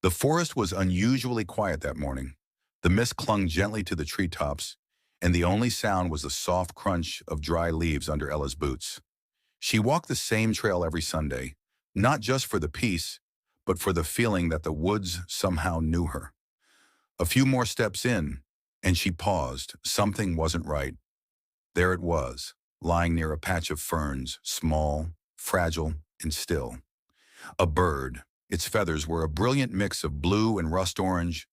The forest was unusually quiet that morning. The mist clung gently to the treetops, and the only sound was the soft crunch of dry leaves under Ella's boots. She walked the same trail every Sunday, not just for the peace, but for the feeling that the woods somehow knew her. A few more steps in, and she paused. Something wasn't right. There it was, lying near a patch of ferns, small, fragile, and still. A bird. Its feathers were a brilliant mix of blue and rust orange,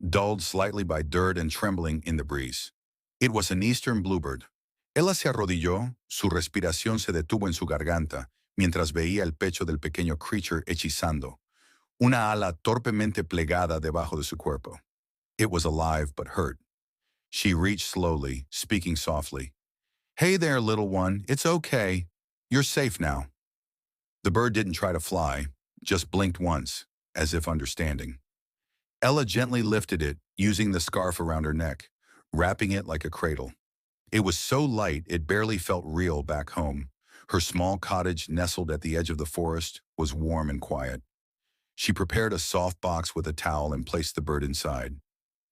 dulled slightly by dirt and trembling in the breeze. It was an Eastern Bluebird. Ella se arrodilló, su respiración se detuvo en su garganta, mientras veía el pecho del pequeño creature hechizando, una ala torpemente plegada debajo de su cuerpo. It was alive but hurt. She reached slowly, speaking softly. "Hey there, little one, it's okay. You're safe now." The bird didn't try to fly, just blinked once, as if understanding. Ella gently lifted it, using the scarf around her neck, wrapping it like a cradle. It was so light it barely felt real back home. Her small cottage, nestled at the edge of the forest, was warm and quiet. She prepared a soft box with a towel and placed the bird inside,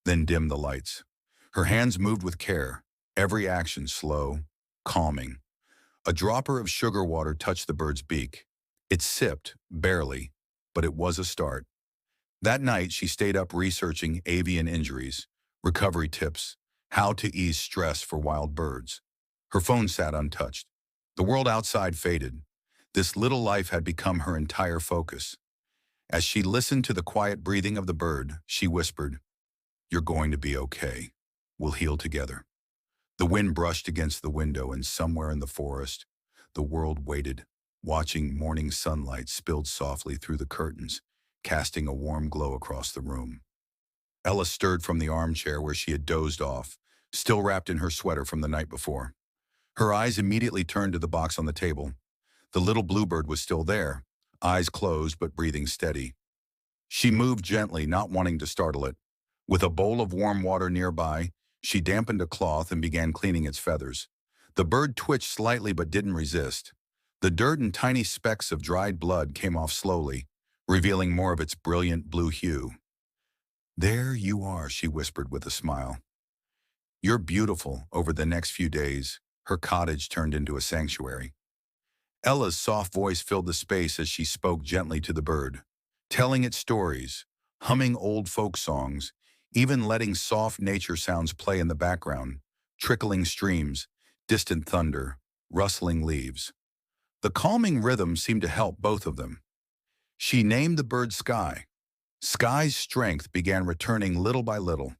then dimmed the lights. Her hands moved with care, every action slow, calming. A dropper of sugar water touched the bird's beak. It sipped, barely, but it was a start. That night, she stayed up researching avian injuries, recovery tips, how to ease stress for wild birds. Her phone sat untouched. The world outside faded. This little life had become her entire focus. As she listened to the quiet breathing of the bird, she whispered, "You're going to be okay. We'll heal together." The wind brushed against the window, and somewhere in the forest, the world waited, watching morning sunlight spilled softly through the curtains, casting a warm glow across the room. Ella stirred from the armchair where she had dozed off, still wrapped in her sweater from the night before. Her eyes immediately turned to the box on the table. The little bluebird was still there, eyes closed but breathing steady. She moved gently, not wanting to startle it. With a bowl of warm water nearby, she dampened a cloth and began cleaning its feathers. The bird twitched slightly but didn't resist. The dirt and tiny specks of dried blood came off slowly, revealing more of its brilliant blue hue. "There you are," she whispered with a smile. "You're beautiful." Over the next few days, her cottage turned into a sanctuary. Ella's soft voice filled the space as she spoke gently to the bird, telling it stories, humming old folk songs, even letting soft nature sounds play in the background, trickling streams, distant thunder, rustling leaves. The calming rhythm seemed to help both of them. She named the bird Sky. Sky's strength began returning little by little.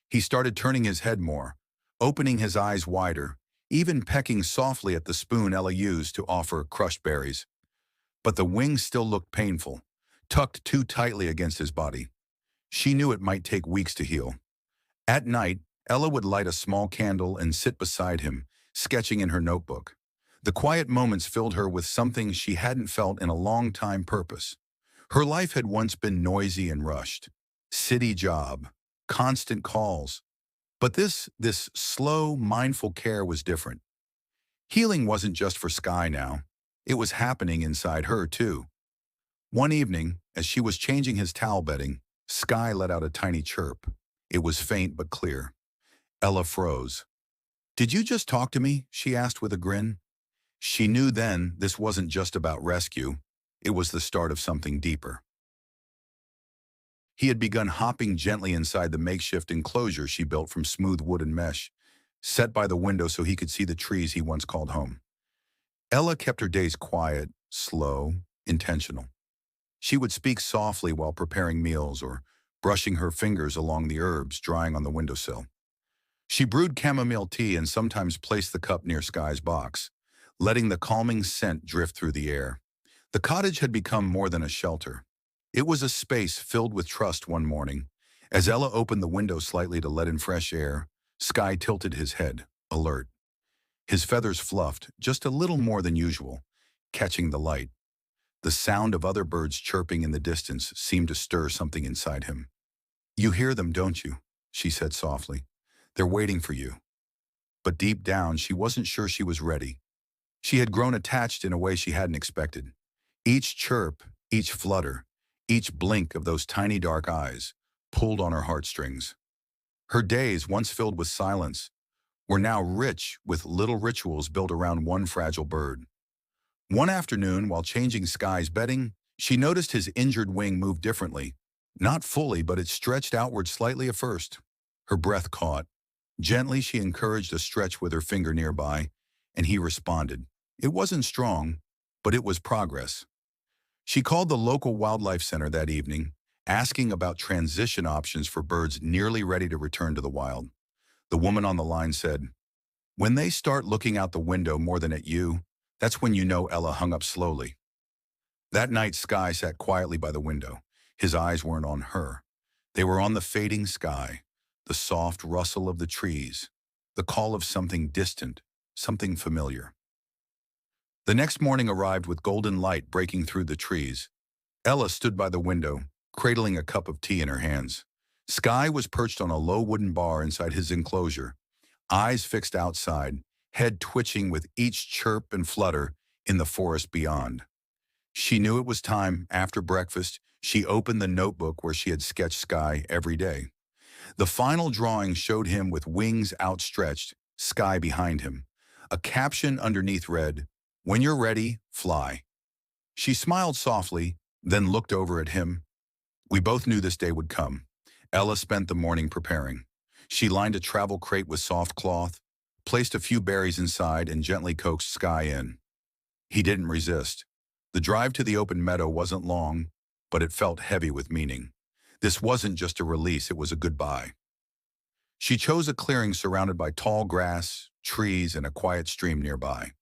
He started turning his head more, opening his eyes wider, even pecking softly at the spoon Ella used to offer crushed berries. But the wings still looked painful, tucked too tightly against his body. She knew it might take weeks to heal. At night, Ella would light a small candle and sit beside him, sketching in her notebook. The quiet moments filled her with something she hadn't felt in a long time: purpose. Her life had once been noisy and rushed. City job, constant calls. But this slow, mindful care was different. Healing wasn't just for Sky now. It was happening inside her, too. One evening, as she was changing his towel bedding, Sky let out a tiny chirp. It was faint but clear. Ella froze. "Did you just talk to me?" she asked with a grin. She knew then this wasn't just about rescue. It was the start of something deeper. He had begun hopping gently inside the makeshift enclosure she built from smooth wood and mesh, set by the window so he could see the trees he once called home. Ella kept her days quiet, slow, intentional. She would speak softly while preparing meals or brushing her fingers along the herbs drying on the windowsill. She brewed chamomile tea and sometimes placed the cup near Sky's box, letting the calming scent drift through the air. The cottage had become more than a shelter. It was a space filled with trust. One morning, as Ella opened the window slightly to let in fresh air, Sky tilted his head, alert. His feathers fluffed just a little more than usual, catching the light. The sound of other birds chirping in the distance seemed to stir something inside him. "You hear them, don't you?" she said softly. "They're waiting for you." But deep down, she wasn't sure she was ready. She had grown attached in a way she hadn't expected. Each chirp, each flutter, Each blink of those tiny dark eyes pulled on her heartstrings. Her days, once filled with silence, were now rich with little rituals built around one fragile bird. One afternoon, while changing Sky's bedding, she noticed his injured wing move differently. Not fully, but it stretched outward slightly at first. Her breath caught. Gently, she encouraged a stretch with her finger nearby, and he responded. It wasn't strong, but it was progress. She called the local wildlife center that evening, asking about transition options for birds nearly ready to return to the wild. The woman on the line said, "When they start looking out the window more than at you, that's when you know." Ella hung up slowly. That night, Sky sat quietly by the window. His eyes weren't on her. They were on the fading sky, the soft rustle of the trees, the call of something distant, something familiar. The next morning arrived with golden light breaking through the trees. Ella stood by the window, cradling a cup of tea in her hands. Sky was perched on a low wooden bar inside his enclosure, eyes fixed outside, head twitching with each chirp and flutter in the forest beyond. She knew it was time. After breakfast, she opened the notebook where she had sketched Sky every day. The final drawing showed him with wings outstretched, Sky behind him. A caption underneath read, "When you're ready, fly." She smiled softly, then looked over at him. We both knew this day would come. Ella spent the morning preparing. She lined a travel crate with soft cloth, placed a few berries inside, and gently coaxed Sky in. He didn't resist. The drive to the open meadow wasn't long, but it felt heavy with meaning. This wasn't just a release, it was a goodbye. She chose a clearing surrounded by tall grass, trees, and a quiet stream nearby.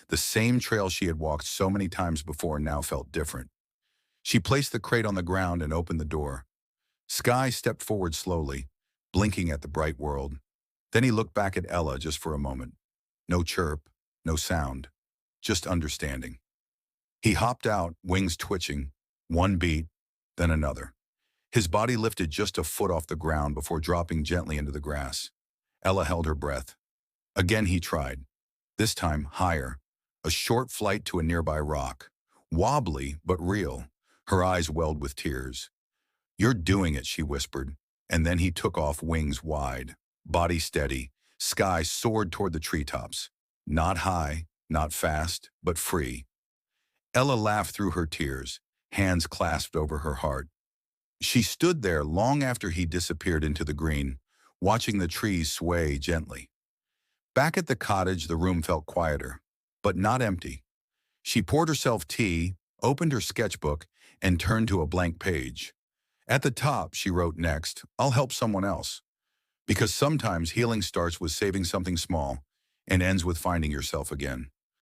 The same trail she had walked so many times before now felt different. She placed the crate on the ground and opened the door. Sky stepped forward slowly, blinking at the bright world. Then he looked back at Ella just for a moment. No chirp, no sound, just understanding. He hopped out, wings twitching, one beat, then another. His body lifted just a foot off the ground before dropping gently into the grass. Ella held her breath. Again he tried, this time higher, a short flight to a nearby rock. Wobbly, but real. Her eyes welled with tears. "You're doing it," she whispered, and then he took off, wings wide, body steady. Sky soared toward the treetops. Not high, not fast, but free. Ella laughed through her tears, hands clasped over her heart. She stood there long after he disappeared into the green, watching the trees sway gently. Back at the cottage, the room felt quieter, but not empty. She poured herself tea, opened her sketchbook, and turned to a blank page. At the top, she wrote next, "I'll help someone else." Because sometimes healing starts with saving something small and ends with finding yourself again.